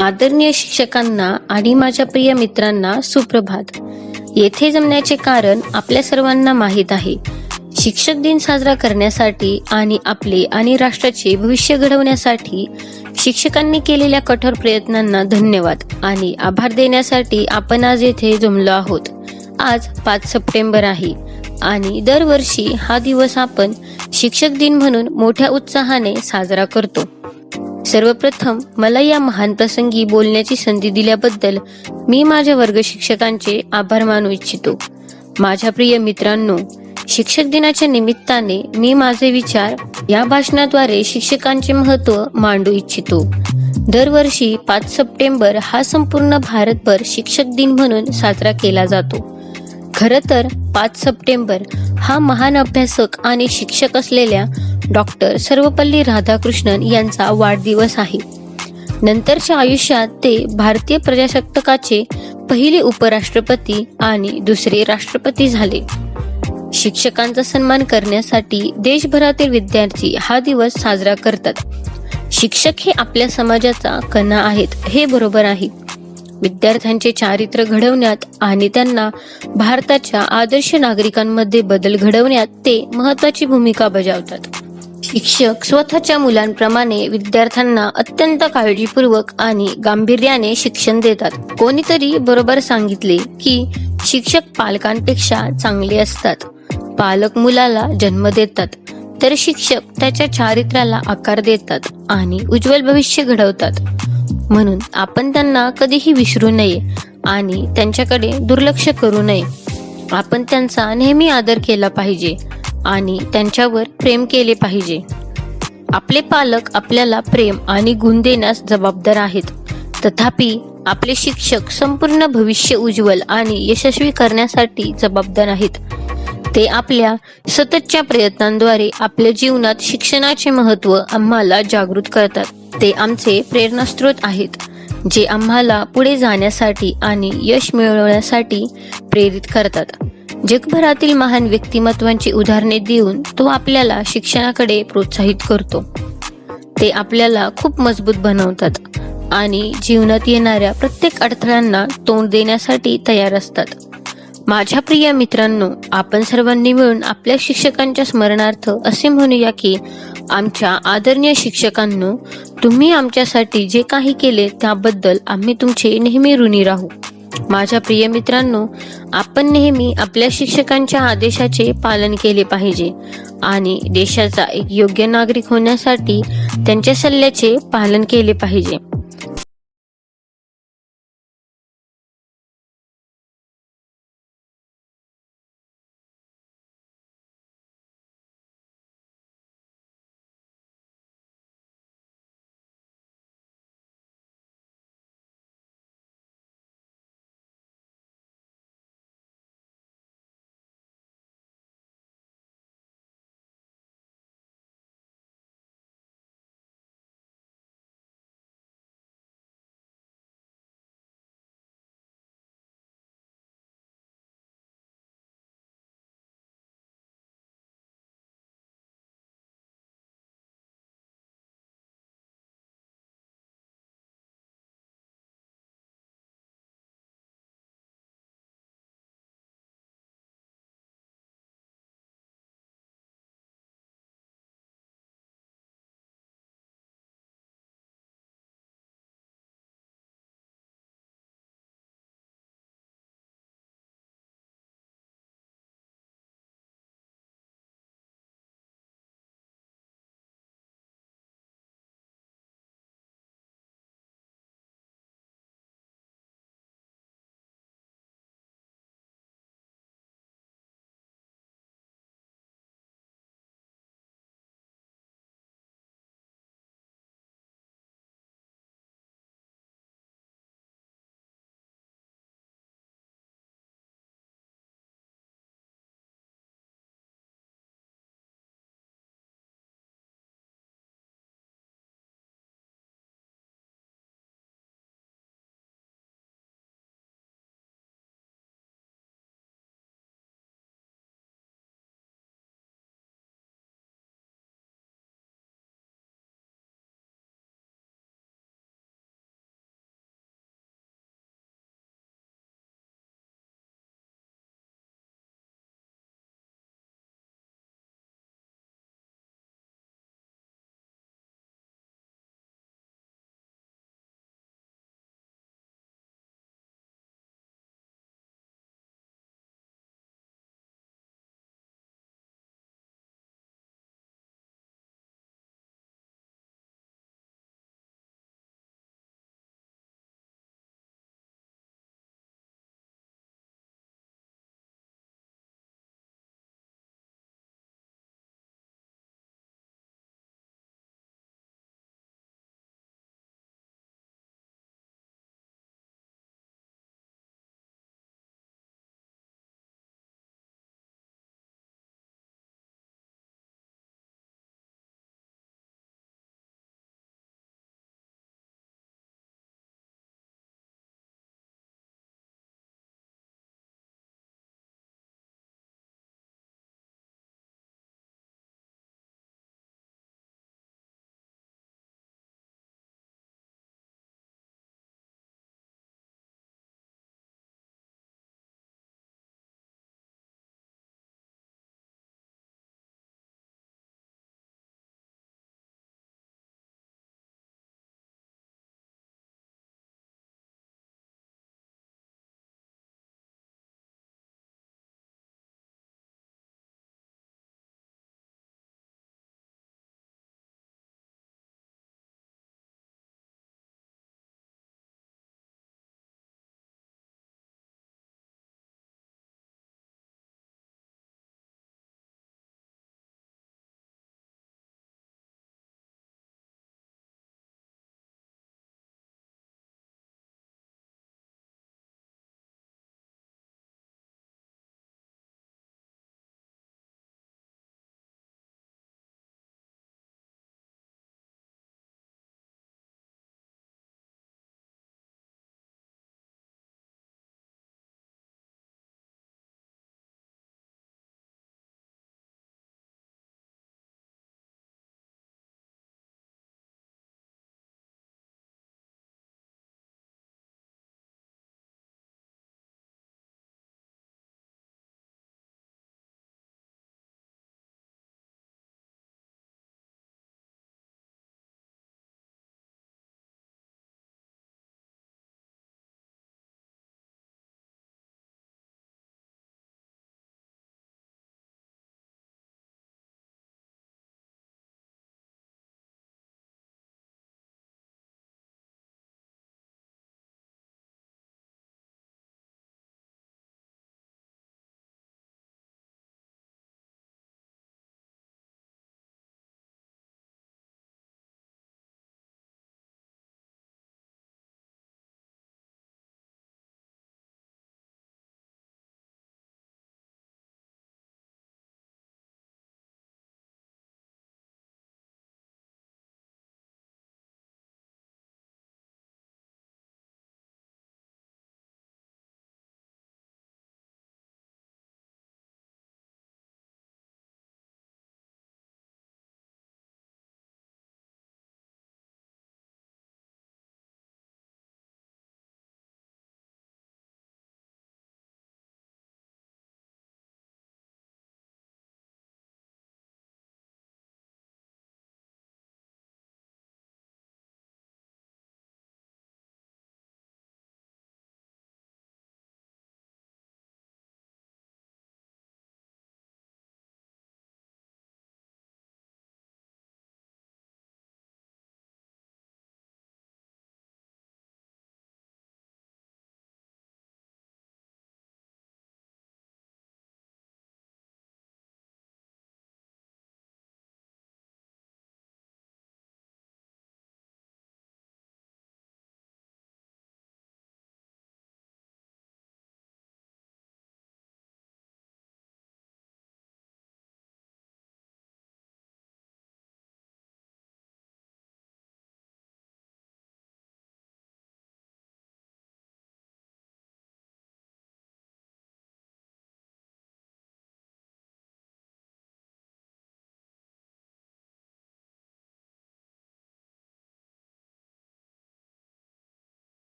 आदरणीय शिक्षकांना आणि माझ्या प्रिय मित्रांना सुप्रभात. येथे जमण्याचे कारण आपल्या सर्वांना माहीत आहे. शिक्षक दिन साजरा करण्यासाठी आणि आपले आणि राष्ट्राचे भविष्य घडवण्यासाठी शिक्षकांनी केलेल्या कठोर प्रयत्नांना धन्यवाद आणि आभार देण्यासाठी आपण आज येथे जमलो आहोत. आज 5 सप्टेंबर आहे आणि दरवर्षी हा दिवस आपण शिक्षक दिन म्हणून मोठ्या उत्साहाने साजरा करतो. सर्वप्रथम मला या महान प्रसंगी बोलण्याची संधी दिल्याबद्दल मी माझ्या वर्ग शिक्षकांचे आभार मानू इच्छितो. माझ्या प्रिय मित्रांनो, शिक्षक दिनाच्या निमित्ताने मी माझे विचार या भाषणाद्वारे शिक्षकांचे महत्त्व मांडू इच्छितो. दरवर्षी 5 सप्टेंबर हा संपूर्ण भारतभर शिक्षक दिन म्हणून साजरा केला जातो. खरं तर 5 सप्टेंबर हा महान अभ्यासक आणि शिक्षक असलेल्या डॉक्टर सर्वपल्ली राधाकृष्णन यांचा वाढदिवस आहे. नंतरच्या आयुष्यात ते भारतीय प्रजासत्ताकाचे पहिले उपराष्ट्रपती आणि दुसरे राष्ट्रपती झाले. शिक्षकांचा सन्मान करण्यासाठी देशभरातील विद्यार्थी हा दिवस साजरा करतात. शिक्षक हे आपल्या समाजाचा कणा आहेत हे बरोबर आहे. विद्यार्थ्यांचे चारित्र्य घडवण्यात आणि त्यांना भारताच्या आदर्श नागरिकांमध्ये बदल घडवण्यात ते महत्त्वाची भूमिका बजावतात. शिक्षक स्वतःच्या मुलांप्रमाणे विद्यार्थ्यांना अत्यंत काळजीपूर्वक आणि गांभीर्याने शिक्षण देतात. कोणीतरी बरोबर सांगितले की शिक्षक पालकांपेक्षा चांगले असतात. पालक मुलाला जन्म देतात तर शिक्षक त्याच्या चारित्र्याला आकार देतात आणि उज्ज्वल भविष्य घडवतात. म्हणून आपण त्यांना कधीही विसरू नये आणि त्यांच्याकडे दुर्लक्ष करू नये. आपण त्यांचा नेहमी आदर केला पाहिजे आणि त्यांच्यावर प्रेम केले पाहिजे. आपले पालक आपल्याला प्रेम आणि गुण देण्यास जबाबदार आहेत. तथापि आपले शिक्षक संपूर्ण भविष्य उज्ज्वल आणि यशस्वी करण्यासाठी जबाबदार आहेत. ते आपल्या सततच्या प्रयत्नांद्वारे आपल्या जीवनात शिक्षणाचे महत्त्व आम्हाला जागृत करतात. ते आमचे प्रेरणास्रोत आहेत जे आम्हाला पुढे जाण्यासाठी आणि यश मिळवण्यासाठी प्रेरित करतात. जगभरातील महान व्यक्तिमत्वांची उदाहरणे देऊन तो आपल्याला शिक्षणाकडे प्रोत्साहित करतो. ते आपल्याला खूप मजबूत बनवतात आणि जीवनात येणाऱ्या प्रत्येक अडथळ्यांना तोंड देण्यासाठी तयार असतात. माझ्या प्रिय मित्रांनो, आपण सर्वांनी मिळून आपल्या शिक्षकांच्या स्मरणार्थ असे म्हणूया की आमच्या आदरणीय शिक्षकांनो, तुम्ही आमच्यासाठी जे काही केले त्याबद्दल आम्ही तुमचे नेहमी ऋणी राहू. माझ्या प्रिय मित्रांनो, आपण नेहमी आपल्या शिक्षकांच्या आदेशाचे पालन केले पाहिजे आणि देशाचा एक योग्य नागरिक होण्यासाठी त्यांच्या सल्ल्याचे पालन केले पाहिजे.